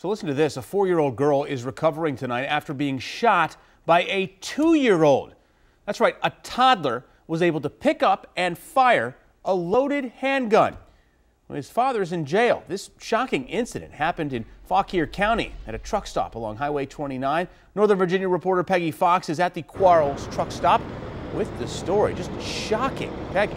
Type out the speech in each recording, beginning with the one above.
So listen to this. A 4-year-old girl is recovering tonight after being shot by a 2-year-old. That's right, a toddler was able to pick up and fire a loaded handgun. Well, his father is in jail. This shocking incident happened in Fauquier County at a truck stop along Highway 29. Northern Virginia reporter Peggy Fox is at the Quarles truck stop with the story. Just shocking. Peggy.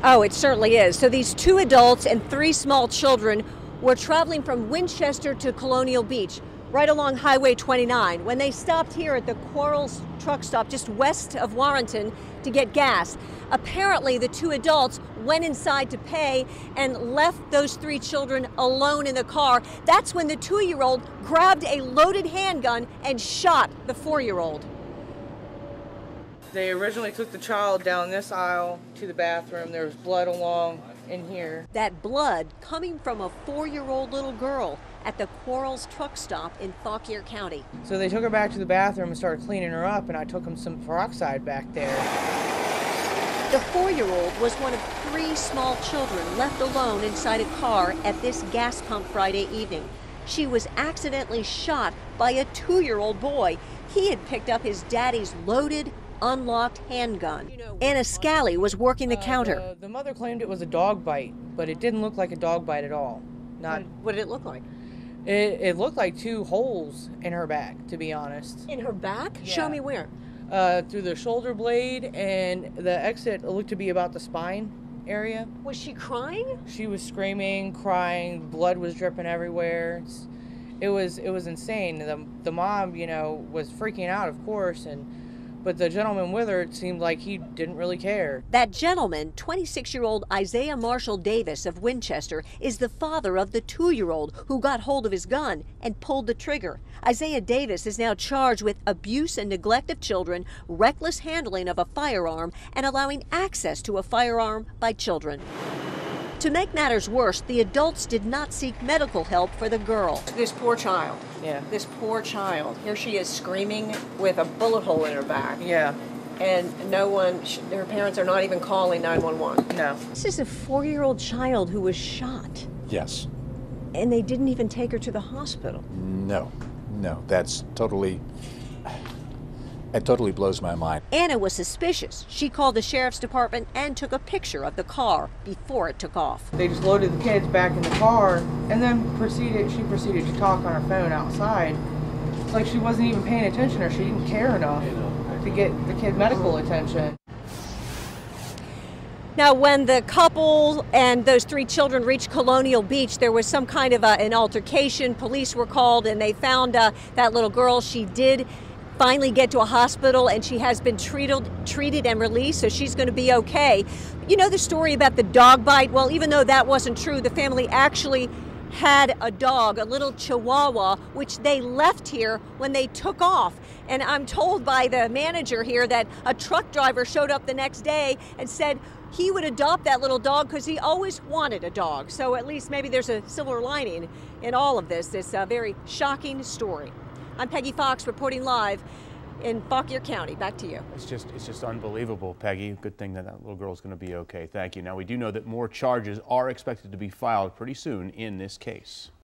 Oh, it certainly is. So these 2 adults and 3 small children were traveling from Winchester to Colonial Beach, right along Highway 29, when they stopped here at the Quarles truck stop just west of Warrenton to get gas. Apparently, the 2 adults went inside to pay and left those 3 children alone in the car. That's when the 2-year-old grabbed a loaded handgun and shot the 4-year-old. They originally took the child down this aisle to the bathroom. There was blood along in here. That blood coming from a 4-year-old little girl at the Quarles truck stop in Fauquier County. So they took her back to the bathroom and started cleaning her up, and I took them some peroxide back there. The 4-year-old was one of 3 small children left alone inside a car at this gas pump Friday evening. She was accidentally shot by a 2-year-old boy. He had picked up his daddy's loaded, unlocked handgun. Anna Scally was working the counter. The mother claimed it was a dog bite, but it didn't look like a dog bite at all. What did it look like? It looked like 2 holes in her back, to be honest. In her back? Yeah. Show me where. Through the shoulder blade, and the exit looked to be about the spine area. Was she crying? She was screaming, crying, blood was dripping everywhere. It was insane. The mom, was freaking out, of course, but the gentleman with her, it seemed like he didn't really care. That gentleman, 26-year-old Isaiah Marshall Davis of Winchester, is the father of the 2-year-old who got hold of his gun and pulled the trigger. Isaiah Davis is now charged with abuse and neglect of children, reckless handling of a firearm, and allowing access to a firearm by children. To make matters worse, the adults did not seek medical help for the girl. This poor child. Yeah. This poor child. Here she is screaming with a bullet hole in her back. Yeah. And no one, her parents are not even calling 911. No. This is a 4-year-old child who was shot. Yes. And they didn't even take her to the hospital. No, that's totally, it totally blows my mind. Anna was suspicious. She called the sheriff's department and took a picture of the car before it took off. They just loaded the kids back in the car, and then she proceeded to talk on her phone outside. It's like she wasn't even paying attention, or she didn't care enough to get the kid medical attention. Now, when the couple and those 3 children reached Colonial Beach, there was some kind of an altercation. Police were called, and they found that little girl. She did finally get to a hospital, and she has been treated and released, so she's going to be okay. You know the story about the dog bite? Well, even though that wasn't true, the family actually had a dog, a little Chihuahua, which they left here when they took off. And I'm told by the manager here that a truck driver showed up the next day and said he would adopt that little dog because he always wanted a dog. So at least maybe there's a silver lining in all of this. It's a very shocking story. I'm Peggy Fox reporting live in Fauquier County. Back to you. It's just unbelievable, Peggy. Good thing that little girl's going to be okay. Thank you. Now, we do know that more charges are expected to be filed pretty soon in this case.